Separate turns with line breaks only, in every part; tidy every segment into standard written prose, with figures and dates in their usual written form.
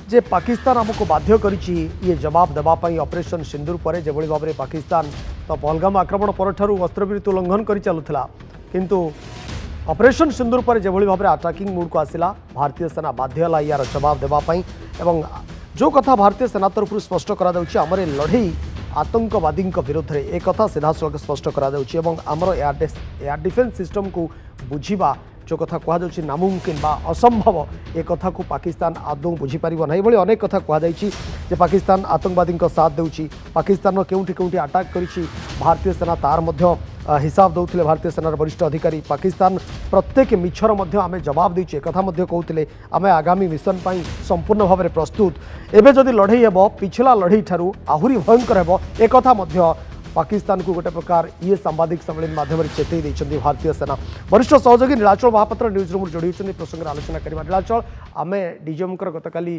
जे पाकिस्तान आमको बाध्य करिछि ये जवाब देवाई ऑपरेशन सिंदूर पर जो भाव में पाकिस्तान तो पहलगाम आक्रमण पर अस्त्रविरति उल्लंघन कर चलुला किंतु ऑपरेशन सिंदूर पर जो भाव में अटैकिंग मूड को आसला भारतीय सेना बाध्य है यार जवाब देवाई एवं जो कथा भारतीय सेना तरफ स्पष्ट कर लड़ई आतंकवादी विरुद्ध में एक सीधा सड़क स्पष्ट कर एयर डिफेन्स सिस्टम को बुझा जो कथा कहुच्छी नामुमकिन बा असंभव एक कथा को पाकिस्तान आदौ बुझीपार ना ये अनेक कथा कहुच्छी पाकिस्तान आतंकवादी साथ देउछि पाकिस्तान केउठी केउठी अटैक करिछि भारतीय सेना तार मध्य हिसाब दौले भारतीय सेनार वरिष्ठ अधिकारी पाकिस्तान प्रत्येक मिछर मध्य आमे जवाब देछि एक कथा मध्य कहउतिले आमे आगामी मिशन पाई संपूर्ण भाव में प्रस्तुत एबे जदि लड़ई हेबो पिछला लड़ई ठारू आहुरी भयंकर हेबो एक कथा मध्य पाकिस्तान को गोटे प्रकार ये सांबादिक सम्मेलन माध्यम चेतई देइछन्ती भारतीय सेना वरिष्ठ सहयोगी नीलाचल महापात्र न्यूज रूम जोड़ी प्रसंग आलोचना करवा नीलाचल आमे डीजीएम गतकाली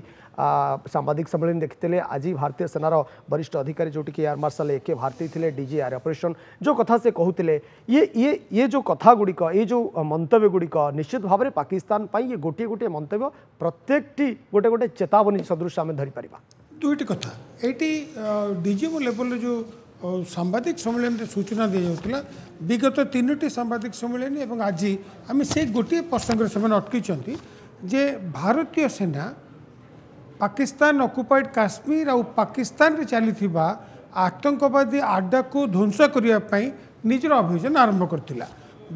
सांबादिक सम्मेलन देखते आज भारतीय सेनार वरिष्ठ अधिकारी जोटि कि एयर मार्शल ए.के. भारती थे डीजी एयर ऑपरेशन जो कथा से कहते ये जो कथा गुड़िक ये जो मंतव्य गुड़िक निश्चित भाव में पाकिस्तान ये गोटे गोटे मंतव्य प्रत्येक गोटे गोटे चेतावनी सदृश आम धरीपर
दुईटी कथा ये डीजीएम लेवल जो सांबादिक सम्मेलन में सूचना दी जाऊला विगत तीनोटी सांबादिक सम्मेलन एवं आज आम से गोटे प्रसंग से अटकी जे भारतीय सेना पाकिस्तान ऑक्युपाइड काश्मीर और पाकिस्तान रे चली आतंकवादी आड्डा को ध्वंस करने निजर अभियान आरंभ करथिला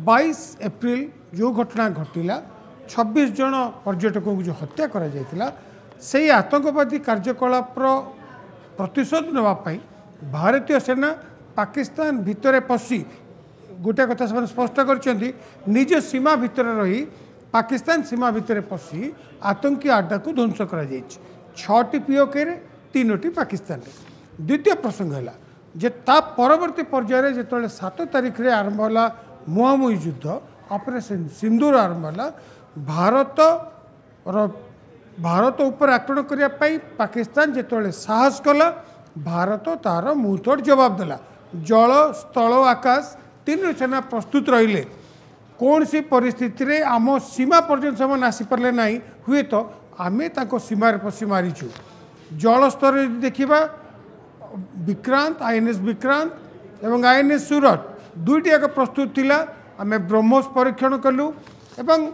22 एप्रिल जो घटना घटिला 26 जन पर्यटकों को जो हत्या करा जायतिला से आतंकवादी कार्यकलाप प्रतिशोध नापी भारतीय सेना पाकिस्तान भितर पशि गोटे कथा से स्पष्ट कर निज सीमा भितर रही पाकिस्तान सीमा भितर पशि आतंकी आड्डा को ध्वंस कर 6टी पीओके 3टी पाकिस्तान द्वितीय प्रसंग है जे ता परवर्ती पर्यायर जो 7 तारीख रे आरंभ है मुहांमुही युद्ध ऑपरेशन सिंदूर आरंभ है भारत उपर आक्रमण करने पाकिस्तान जो साहस कला भारत तार मुहतोड़ जवाब देला जल स्थल आकाश तीन सेना प्रस्तुत रहिले कौन सी परिस्थिति रे आम सीमा पर्यंत से आसीपारे ना हुए तो आम सीमार पशि मारीचु जल स्तर देखा विक्रांत आईएनएस विक्रांत एवं आईएनएस सूरत दुईटी एक प्रस्तुत थिला आम ब्रह्मोस परीक्षण कलु एवं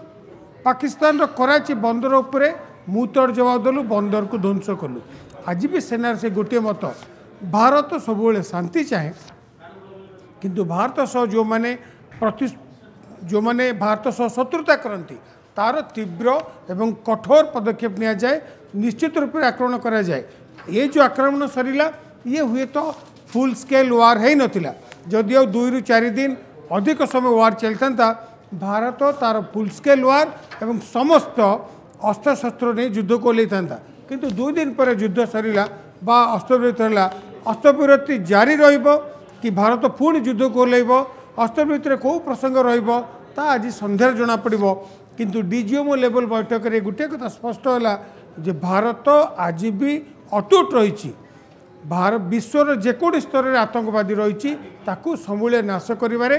पाकिस्तान कराची बंदर उपरे मुहतोड़ जवाब देलु बंदर को ध्वंस कलु आज भी सेनार से गोटे मत भारत सब शांति चाहे किंतु भारत सह जो माने भारत सह शत्रुता करती तार तीव्र एवं कठोर पदक्षेप निया जाए निश्चित रूप से आक्रमण करा जाए ये जो आक्रमण सरीला ये हुए तो फुल स्केल वार है नथिला जदि 2 ରୁ 4 दिन अधिक समय वार चलता भारत तार फुल स्केल वार एवं समस्त अस्त्र शस्त्र नहीं युद्ध को लेता किंतु 2 दिन पर युद्ध सरीला बा अस्त्रविरति जारी रहिबो कि भारत पुणी युद्ध को लेब अस्त्रविरति कौ प्रसंग रहिबो ता आज संध्यार जना पड़िबो किंतु डीजीएम लेवल बैठक रे गुटे कथा स्पष्ट होला जे भारत आज भी अटूट रही भारत विश्वर जेकोटी स्तर में आतंकवादी रही ताकू समूले नाश करिबारे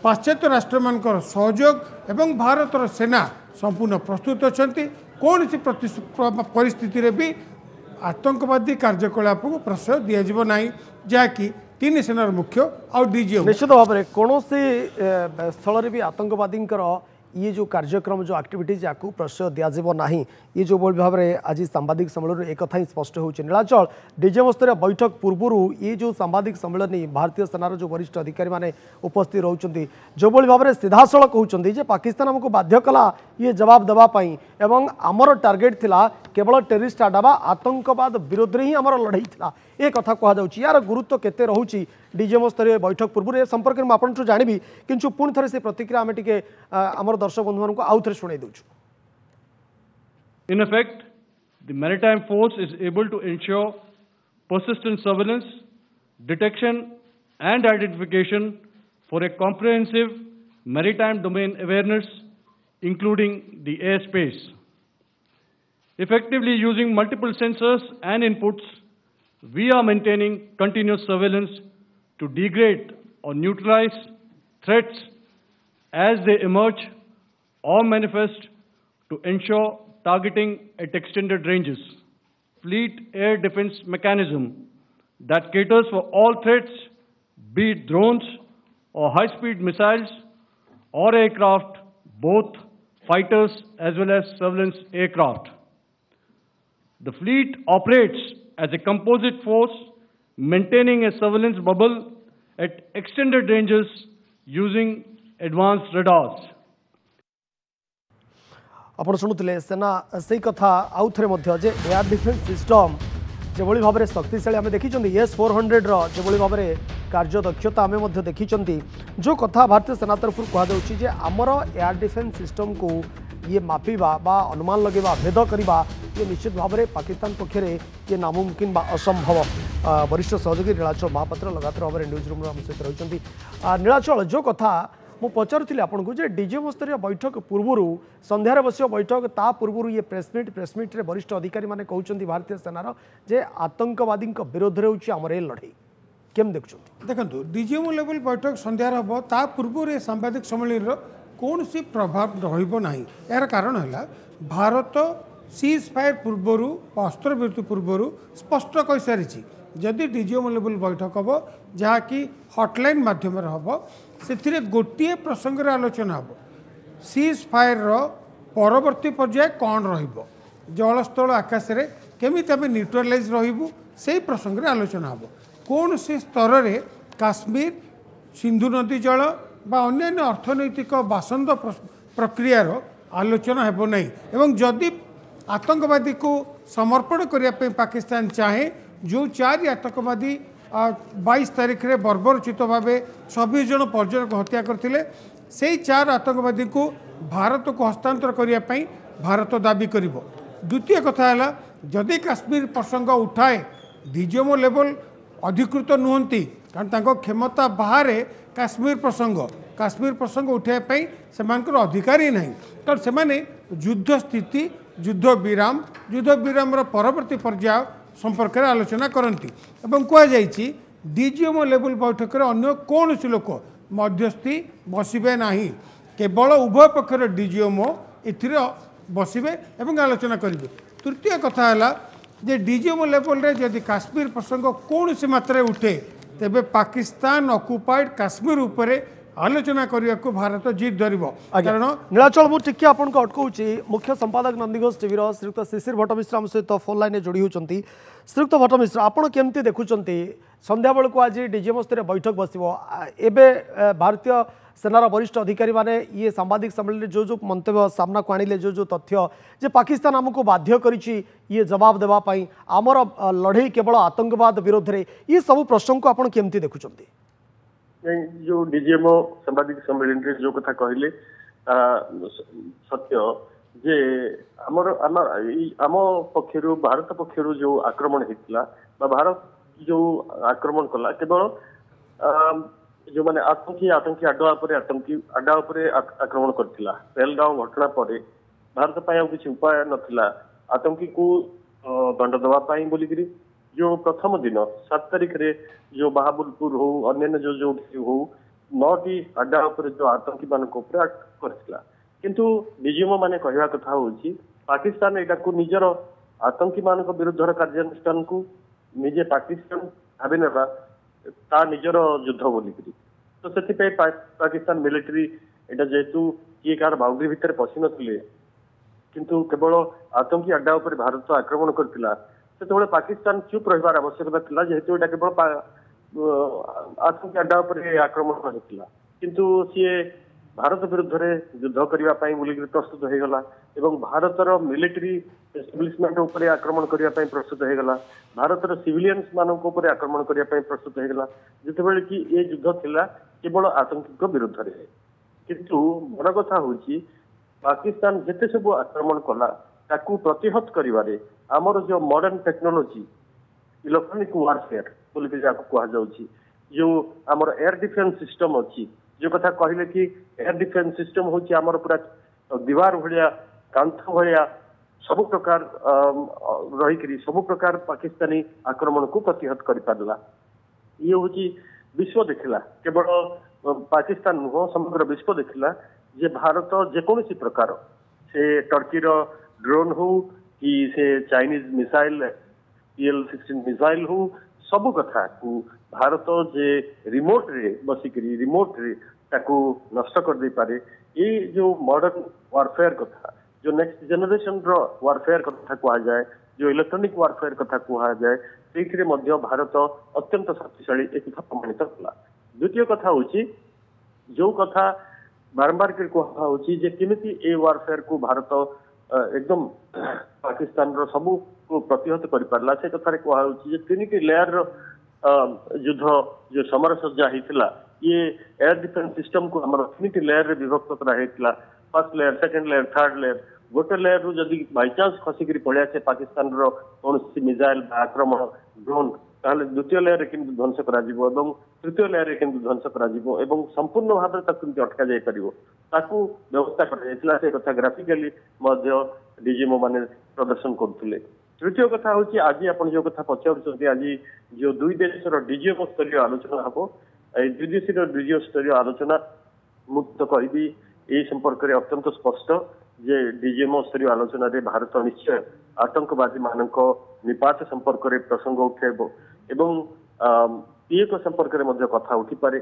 पाश्चात्य राष्ट्र मानकर सहयोग एवं भारतर सेना संपूर्ण प्रस्तुत अछंती कौन सी परिस्थिति रे भी आतंकवादी कार्यकलाप को प्रश्रय दिज्व ना जहाँकि 3 सेनार मुख्य और डीजीएम
निश्चित भाव में कौन स्थल में भी आतंकवादी ये जो कार्यक्रम जो एक्टिविटीज या प्रश्रय दिज्व ना ये जो भाव में आज सांबादिक सम्मेलन एक कथा ही स्पष्ट हो नीलाचल डीजीएम स्तरीय बैठक पूर्व ये जो सांबादिक सम्मेलन भारतीय सेनार जो वरिष्ठ अधिकारी माने उपस्थित रोचंती जो भाव में सीधासलख कहते पाकिस्तान हमको बाध्य कला ये जवाब देवाई एवं आमर टार्गेट थिला केवल टेरिस्ट आड्डा आतंकवाद विरोध ही आमर लड़ई थिला ए कथा कहुच्छी यार गुरुत्व केते रहुची डीजीएम स्तरीय बैठक पूर्व संपर्क में आपंठू जानिबी किंतु पुणी थे से प्रतिक्रिया आम टे आमर दर्शक बंधु मानक आउ थे शुणाई देउछु।
In effect, the maritime force is able to ensure persistent surveillance, detection and identification for a comprehensive maritime domain awareness, including the airspace. Effectively using multiple sensors and inputs, we are maintaining continuous surveillance to degrade or neutralize threats as they emerge or manifest to ensure targeting at extended ranges. fleet air defense mechanism that caters for all threats, be it drones or high-speed missiles or aircraft, both fighters as well as surveillance aircraft. The fleet operates as a composite force, maintaining a surveillance bubble at extended ranges using advanced radars.
आपण शुणुले सेना से कथा आउ थे air defence system जो भाव में शक्तिशाली आम देखी S-400 रो भाव में कार्यदक्षता आम देखी जो कथा भारतीय सेना तरफ कहुच्छी आमर एयर डिफेन्स सिस्टम को ये मापिबा बा अनुमान लगेबा भेद करवा ये निश्चित भाव में पाकिस्तान पक्षर ये नामुमकिन बा असंभव। वरिष्ठ सहयोगी नीलाचल महापात्र लगातार भाव में न्यूज रूम आम सहित रही। नीलाचल जो कथा मु पचारूली आपन को जे डीजीएम स्तरीय बैठक पूर्व संध्यार बस बैठक ता पूर्व ये प्रेसमिट रे वरिष्ठ अधिकारी माने कहउचंती भारतीय सेनार जे आतंकवादी विरोध रे होची हमर ए लड़ाई केम देखुछंती।
देखंतु डीजीएम लेवल बैठक संध्यार हबो ता पूर्व रे सांबादिक सम्मेलन रो कौन सी प्रभाव रहिबो नाही। यार कारण है भारत सीज फायर पूर्वर अस्त्र विरति पूर्वर स्पष्ट कहि सारिछि जदि डीजीएम लेवल बैठक हम जहाँकि हटलाइन मध्यम हम से गोटे प्रसंग आलोचना हम सीज फायर परवर्ती पर्याय कौन रल स्थल आकाश में केमी आम न्यूट्रालाइज रहबू से प्रसंग आलोचना हम कौन से स्तर में काश्मीर सिंधु नदी जल बा अन्य अर्थनैतिक बासंद प्रक्रियार आलोचना हेब नहीं एवं जदि आतंकवादी को समर्पण करने पाकिस्तान चाहे जो 4 आतंकवादी 22 तारीख में बर्बरचित भाव 26 जन पर्यटक हत्या करते से 4 आतंकवादी को भारत को हस्तांतर करने भारत दाबी कर। द्वितीय कथा है जदि काश्मीर प्रसंग उठाए डीजीएम लेवल अधिकृत नुहंती कारण तांको क्षमता बाहर काश्मीर प्रसंग उठाई से अधिकार ही नहीं तो से युद्ध स्थिति युद्ध विराम परवर्ती पर्याय संपर्क में आलोचना करती कहुई डीजीएम लेवल बैठक में अन्य कौन सी लोक मध्यस्थी बसबे नहीं केवल उभय पक्षर डीजीएम ए बसबे और आलोचना करेंगे। तृतीय कथा है जे डीजीएम लेवल रे जदि काश्मीर प्रसंग कौन सी मात्रा उठे तेबे पाकिस्तान ऑक्युपाइड काश्मीर उपरे आलोचना करने को भारत जीत धर। कारण
नीलाचल मुझे आपको अटकाऊँगी मुख्य संपादक नंदीघोष टीवी श्रीयुक्त शिशिर भट्टमिश्र आम सहित फोन लाइन जोड़ी होती। श्रीयुक्त भट्टमिश्र आपड़ केमती देखुंत संध्या बेलू आज डीजीएम स्तरीय बैठक बस भारतीय सेनार वरिष्ठ अधिकारी माने ये सांबादिक सम्मेलन जो मंतव्य सामना को आनिले जो तथ्य जे पाकिस्तान आमको बाध्य करिछि ये जवाब देवाई आमर लड़ई केवल आतंकवाद विरोध में ये सब प्रश्न को आपड़ केमती देखुंत।
जो डीजीएम सांबादिक सम्मेलन रे जो कथा कहले सत्य जे आम पक्षर भारत पक्षर जो आक्रमण होता भारत जो आक्रमण कला केवल जो माने आतंकी अड्डा आक्रमण करथिला पहलगांव घटना पर भारत किसी उपाय नथिला आतंकी को दंड देवा बोलिकी जो प्रथम दिन 7 तारीख रे जो बहाबुलपुर हो अन्य जो हो 9टी अड्डा जो आतंकी मान करथिला किंतु डीजीएम माने कहवा कथा होची पाकिस्तान एटा को निजर आतंकी मान विरुद्ध कार्यानुष्ठान को निजे पाकिस्तान भावी नेबा ता निजर युद्ध बोलिकी तो से पाकिस्तान मिलिट्री एटा जेतु किए कार बाउंड्री भितर पशि नथिले किंतु केवल आतंकी अड्डा उपर भारत आक्रमण करथिला से पाकिस्तान चुप रहिबार आवश्यकता थिला जेहेतु एटा केवल आतंकी अड्डा उपर आक्रमण होता किंतु सी भारत विरुद्ध रे युद्ध करने प्रस्तुत हो गला एवं भारतर मिलिट्री एस्टाब्लिशमेंट उपर आक्रमण करने प्रस्तुत हो गला भारतर सिविलियंस मानक उपर आक्रमण करने प्रस्तुत हो गला जितेबाला कि ये युद्ध थिला केवल आतंकी विरुद्ध रे किंतु बड़ कथा होची पाकिस्तान जिते सब आक्रमण कला ताकू प्रतिहत करिवारे आमर जो मॉडर्न टेक्नोलॉजी इलेक्ट्रॉनिक वारफेयर बोलिके जाको कहा जाउची जो आमर एयर डिफेंस सिस्टम अच्छी जो कथा कहले कि एयर डिफेंस सिस्टम होची आमर पूरा दीवार भलिया कांथ भलिया सब प्रकार रही सब प्रकार पाकिस्तानी आक्रमण को प्रतिहत कर पारला ये होची विश्व देखला केवल पाकिस्तान नुह समग्र विश्व देखला जे भारत जेकोसी प्रकार से टर्की ड्रोन हो कि से चाइनीज मिसाइल PL-16 मिसाइल हो सब कथा को भारत जे रिमोट रे बसिकरी रिमोट रे ताको नष्ट कर दे पारे ये जो मॉडर्न वारफेयर कथा जो नेक्स्ट जनरेशन रो वारफेयर कथा कहा जाए जो इलेक्ट्रॉनिक वारफेयर कथा कहा जाए से भारत अत्यंत शक्तिशाली एक कथा प्रमाणित कला। द्वितीय कथा होची जो कथा बारंबार के कहा होची जे केमिति ए वारफेयर को भारत एकदम पाकिस्तान रो सब को प्रतिहत कर पारला से कथा रे कहा होची जे तीनटी लेयर रो युद्ध जो समर सज्जा हितला ये एयर डिफेंस सिस्टम को हमर तीनटी लेयर रे विभक्त करा हेतला first layer second layer third layer गोटे लेयर रु जदि बाय चांस खसिकरी पड़िया से पाकिस्तान रो कौन मिसाइल आक्रमण ड्रोन ताहले द्वितीय लेयर रे किंतु ध्वंस करा जिवो एवं तृतीय लेयर रे किंतु ध्वंस करा जिवो एवं संपूर्ण भाव ताकु अटका जाय परिवो ताकू व्यवस्था कर जायतिला से कथा ग्राफिकली मध्य डीजीएमओ माने प्रदर्शन करथुले। तृतीय कथा होची आज आपण जो कथा पचाउछथि आज जो दुई देश रो डीजीएमओ स्तरीय आलोचना हबो ए दुई देश रो डीजीएमओ स्तरीय आलोचना मुक्त कहबी ए संपर्क रे अत्यंत स्पष्ट जे डीजीएमओ स्तरीय आलोचना रे भारत निश्चय आतंकवादी मानक निपात संपर्क रे प्रसंग उठेबो एवं पीए को संपर्क रे मध्य कथा उठी पारे।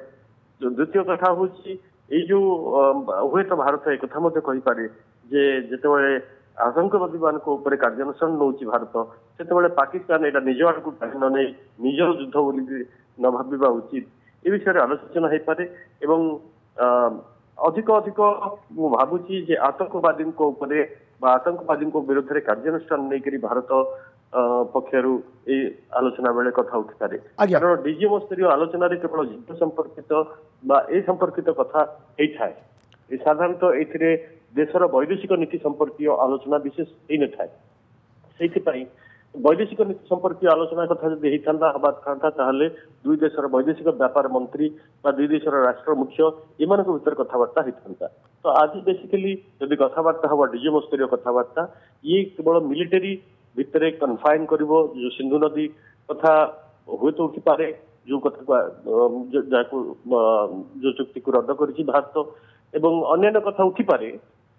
द्वितीय कथा होची ए जो हुए तो भारत एक कथा मध्य कहि पारे जे जेतेबेले आतंकवादी मानक ऊपर कार्यानुष्ठान नौची भारत सेतेबेले पाकिस्तान एटा निज आड़ को न नै निज युद्ध बोली न भाबिबा उचित ए विषय आलोचना है पारे एवं अधिक अधिक मु भावुची जे आतंकवादी ऊपर आतंकवादी विरुद्ध में कार्यानुष्ठान नहीं करी भारत पक्षर आलोचना बेले कथा उठी पारे कारण डीजीएमओ स्तरीय आलोचना केवल युद्ध संपर्कित संपर्कित कथा ये साधारणतः ये देशर वैदेशिक नीति संपर्कीय आलोचना विशेष हो न थाए वैदेशिक नीति संपर्कीय आलोचना कथा जब होता था ताहले दुई देशर वैदेशिक व्यापार मंत्री दुई देशर राष्ट्र मुख्य एम भर कथबार्ता होता तो आज बेसिकली जब कथबार्ता हम डीजीएमओ स्तरीय कथबार्ता ये केवल मिलिटेरी भितर कन्फाइन कर जो सिंधु नदी कथा हुए तो उठी पारे जो कथा जो चुक्ति को रद्द कर भारत एवं अन्य कथा उठी पारे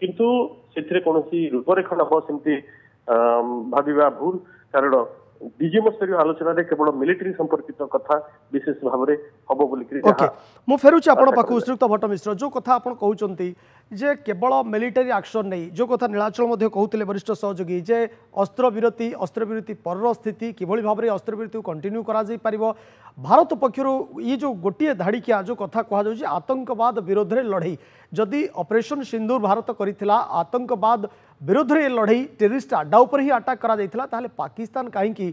किंतु से कौन रूपरेख नब सेमती भाविबा भूल कारण डीजीएमओ स्तरीय आलोचना रे केवल मिलिटरी संपर्कित कथा विशेष भाव में हम बोलिक
ओके मु फेरुची आपण पाखु श्रीयुक्त भट्ट मिश्र जो कथा आपण कहउचंती जे केवल मिलिटरी एक्शन नहीं जो कथा नीलाचल मध्य कहउतले वरिष्ठ सहयोगी जे अस्त्रविरति पर स्थिति किभली भाव में अस्त्रविरति कंटिन्यू करा जाई परिबो भारत पक्षर ये जो गोटे धाड़िकिया जो कथा कह आतंकवाद विरोध में लड़ई जदि ऑपरेशन सिंदूर भारत करिथिला आतंकवाद विरोध में लड़ई टेररिस्ट अड्डा उपर ही अटैक करा जाइथिला ताहले पाकिस्तान कहीं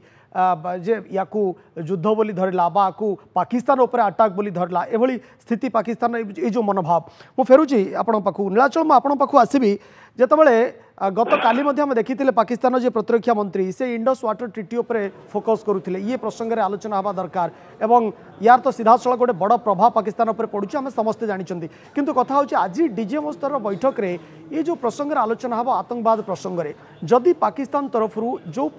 जे याकू युद्ध बोली धरला बा आकू पाकिस्तान उपर अटैक बोली धरला एभली स्थिति पाकिस्तान ये जो मनोभाव मु फेरुची आपण पाखु नीलाचल मु आपण पाखु आसीबी जेतबेले गत काली मध्य हम देखी पाकिस्तान जे प्रतिरक्षा मंत्री से इंडस वाटर ट्रिटी उपर फोकस करुले ये प्रसंग में आलोचना हवा दरकार एवं यार तो सीधा सड़क गोटे बड़ प्रभाव पाकिस्तान उपर पड़ुछि आम समस्ते जानते किंतु कथा होछि आज डीजीएमओ स्तर बैठक रे ये जो प्रसंग में आलोचना हवा आतंकवाद प्रसंग में जदि पाकिस्तान तरफ जो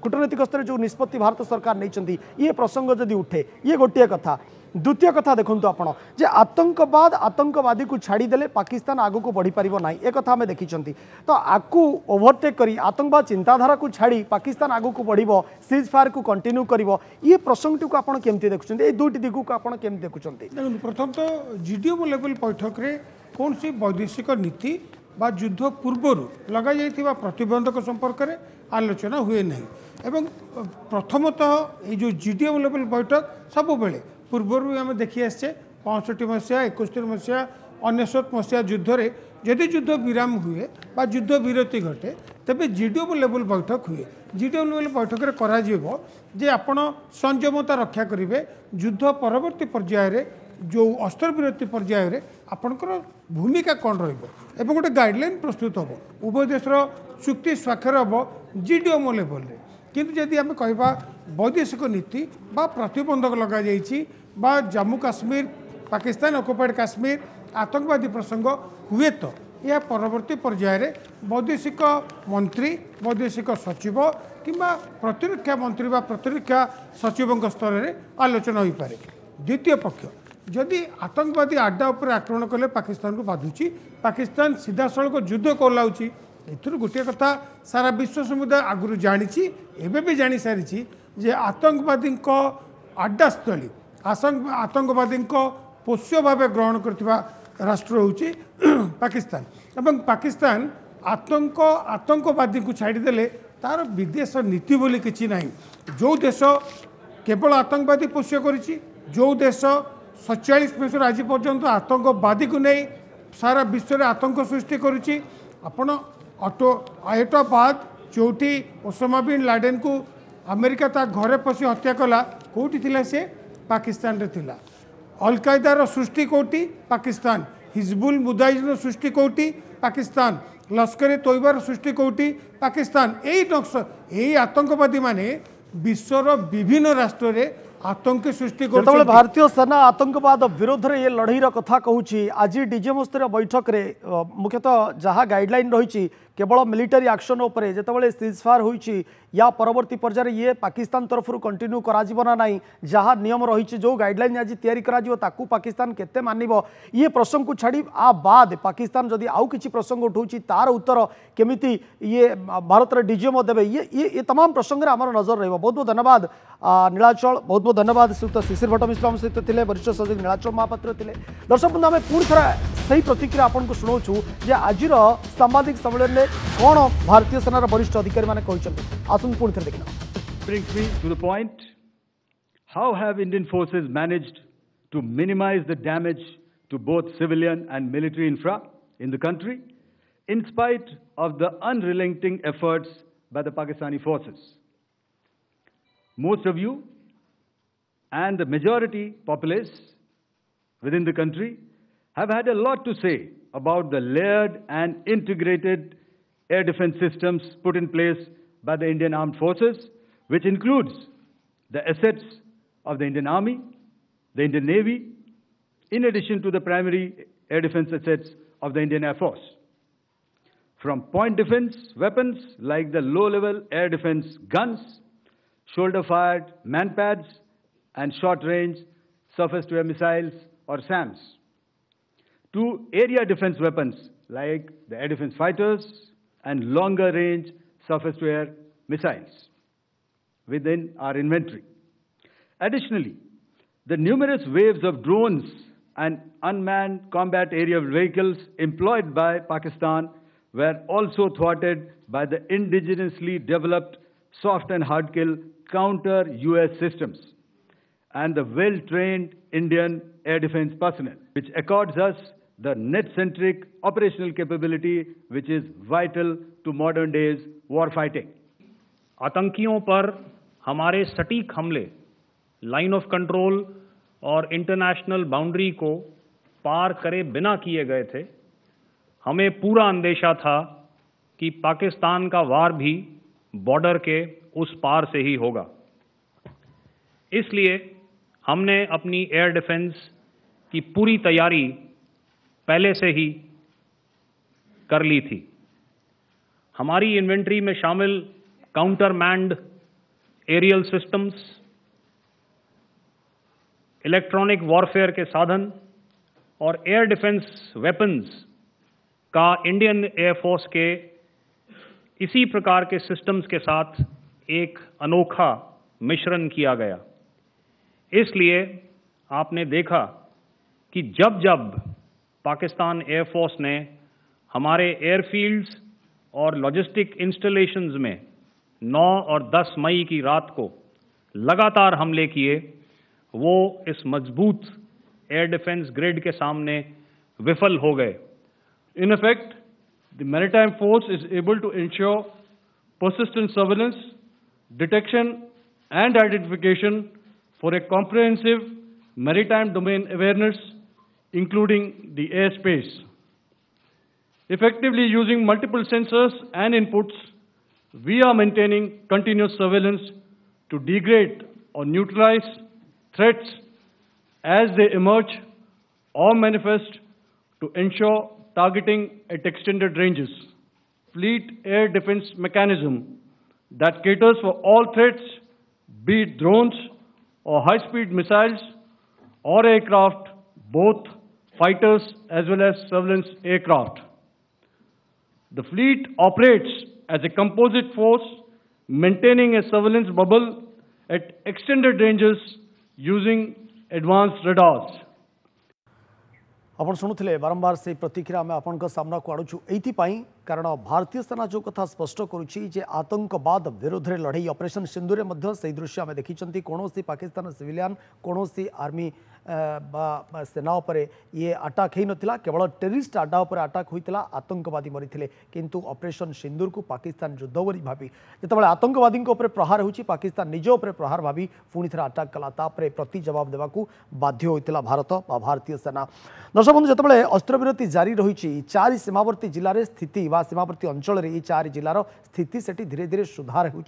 कूटनैतिक स्तर जो निष्पत्ति भारत सरकार नहीं ये प्रसंग जदि उठे ये गोटे कथा द्वितीय कथा देखु आपण जे आतंकवाद आतंकवादी को छाड़ीदे पाकिस्तान आगु को बढ़ी पारिबो नाही एक कथा हमें देखी तो आकु ओवरटेक करी आतंकवाद चिंताधारा को छाड़ी पाकिस्तान आगु को बढ़िबो सीज फायर को कंटिन्यू करिवो ये प्रसंग को आपण केमती देखुछन्ते ए दुटी दिगु को आपण केमती देखुछन्ते
प्रथम तो जीडीओ लेवल बैठक रे कौन सी वैदेशिक नीति बा युद्ध पूर्वर लगा जाइथिबा प्रतिबंधक संपर्क में आलोचना हुए नहीं एवं प्रथमतः ये जो जीडीओ लेवल बैठक सब बेले पूर्वर आम देखी आसचे 65 मसीहा 71 मसीहा 19 मसीहा युद्ध रे जदि युद्ध विराम हुए बा युद्ध विरति घटे तेबे जीडीओ लेवल बैठक हुए जीडीओ लेवल बैठक रे करा जीवो जे आपण संयमता रक्षा करेंगे युद्ध परवर्ती पर्याय रे जो अस्त्र विरति पर्याय रे आपणकर भूमिका कौन रहिबो गोटे गाइडलाइन प्रस्तुत हम उभय देशर चुक्ति स्वाक्षर हम जीडीओ लेवल रे किंतु जदि आम कहबा वैदेशिक नीति बा प्रतिबंधक लगा जाइछि बा जम्मू काश्मीर पाकिस्तान ऑक्युपाइड काश्मीर आतंकवादी प्रसंग हुए तो यह परवर्ती पर्याय रे वैदेशिक मंत्री वैदेशिक सचिव किंबा प्रतिरक्षा मंत्री बा प्रतिरक्षा सचिव स्तर में आलोचना हो पारे। द्वितीय पक्ष जदि आतंकवादी अड्डा उपर आक्रमण कले पाकिस्तान को बाधुची पाकिस्तान सीधा सड़क युद्ध कोलाउची एथुरु गोटे कथा सारा विश्व समुदाय आगुरु जानिछि एबे भी जानि सारिछि जे आतंकवादी आड्डास्थली आतंकवादी पोष्य भाव ग्रहण करथिबा राष्ट्र होउछि पाकिस्तान एवं पाकिस्तान आतंकवादी को छाड़ीदेले तार विदेश नीति बोली किछि नाही जो देश केवल आतंकवादी पोष्य करिछि जो देश 47 वर्ष आज पर्यंत आतंकवादी को नहीं सारा विश्व में आतंक सृष्टि करुच्ची आपण अयोटाबाद चौटी ओसामा बिन लाडेन को अमेरिका ता घरे पशि हत्या कला कौटी थिला से पाकिस्तान रे थिला अल कायदार सृष्टि कौटी पाकिस्तान हिजबुल मुजाहिदीन सृष्टि कौटी पाकिस्तान लश्कर ए तोयबार सृष्टि कौटी पाकिस्तान यही आतंकवादी माने विश्वर विभिन्न राष्ट्र रे आतंक सृष्टि
कर भारतीय सेना आतंकवाद विरोध में ये लड़ाई कथा कहूँ आज डीजीएम स्तरीय बैठक में मुख्यतः जहाँ गाइडलाइन रही केवल मिलिटारी एक्शन उपरे जितेबाला सीजफायर होती या परवर्ती पर्यायर ये पाकिस्तान तरफ कंटिन्यू करा ना जहाँ नियम रही जो गाइडलाइन आज तैयारी ताकू पाकिस्तान केते मानिब ये प्रसंग को छाड़ी आ बाद पाकिस्तान जदि आउ किसी प्रसंग उठाऊँ तार उत्तर केमिति ये भारत डीजीएम देवे ये तमाम प्रसंग में आम नजर रही बहुत बहुत धन्यवाद नीलाचल बहुत बहुत धन्यवाद श्रीयुक्त शिशिर भट्ट मिश्र सहित थे वरिष्ठ सहयोगी नीलाचल महापात्र थे दर्शक बंधु आम पुणी थोड़ा सही प्रतिक्रिया आपको शुणाऊँ जे आज सांबादिक सम्मेलन में कौन भारतीय सेनार वरिष्ठ अधिकारी मैंने कहते आसन पुणी थे देखना
Brings me to the point, how have Indian forces managed to minimize the damage to both civilian and military infra in the country in spite of the unrelenting efforts by the Pakistani forces? Most of you and the majority populace within the country have had a lot to say about the layered and integrated air defense systems put in place by the Indian Armed Forces, which includes the assets of the Indian Army, the Indian Navy, in addition to the primary air defense assets of the Indian Air Force. From point defense weapons like the low-level air defense guns, shoulder-fired manpads, and short-range surface-to-air missiles or SAMs, to area defense weapons like the air defense fighters and longer-range surface-to-air missiles within our inventory. Additionally, the numerous waves of drones and unmanned combat aerial vehicles employed by Pakistan were also thwarted by the indigenously developed soft and hard kill counter-US systems and the well-trained Indian air defense personnel, which accords us the net-centric operational capability which is vital to modern days war fighting.
आतंकियों पर हमारे सटीक हमले line of control और international boundary को पार करे बिना किए गए थे। हमें पूरा अंदेशा था कि पाकिस्तान का वार भी बॉर्डर के उस पार से ही होगा। इसलिए हमने अपनी एयर डिफेंस की पूरी तैयारी पहले से ही कर ली थी। हमारी इन्वेंट्री में शामिल counter manned aerial systems, electronic warfare के साधन और एयर डिफेंस वेपन्स का इंडियन एयरफोर्स के इसी प्रकार के सिस्टम्स के साथ एक अनोखा मिश्रण किया गया। इसलिए आपने देखा कि जब जब पाकिस्तान एयरफोर्स ने हमारे एयरफील्ड्स और लॉजिस्टिक इंस्टॉलेशंस में 9 और 10 मई की रात को लगातार हमले किए, वो इस मजबूत एयर डिफेंस ग्रिड के सामने विफल हो गए।
In effect, the maritime force is able to ensure persistent surveillance, detection, and identification for a comprehensive maritime domain awareness, including the airspace. Effectively using multiple sensors and inputs, we are maintaining continuous surveillance to degrade or neutralize threats as they emerge or manifest to ensure targeting at extended ranges. Fleet air defense mechanism that caters for all threats, be it drones or high-speed missiles or aircraft, both fighters as well as surveillance aircraft. The fleet operates as a composite force, maintaining a surveillance bubble at extended ranges using advanced radars.
आपण शुणुले बारंबार से प्रतिक्रिया आम आपण सामना को आणुचु एइथिपाई कारण भारतीय सेना जो कथा स्पष्ट करुच्ची जे आतंकवाद विरोध में लड़ई ऑपरेशन सिंधुरे मध्य से दृश्य आम देखी कौन पाकिस्तान सिविलियन कौन आर्मी सेना उपर ये अटाक हो नाला केवल टेरिस्ट अड्डा उपर अटाक होता आतंकवादी मरी किंतु ऑपरेशन सिंदूर को पाकिस्तान युद्ध बोली भावी जिते आतंकवादी प्रहार हो पाकिस्तान निज उपर प्रहार भावी पुणी थे अटाक कला प्रति जवाब देवाक बाध्य होता भारत भारतीय सेना। दर्शक बंधु जिते अस्त्रविरति जारी रही 4 सीमावर्ती जिले में स्थिति सीमावर्ती अंचल 4 जिलार स्थिति से धीरे धीरे सुधार हो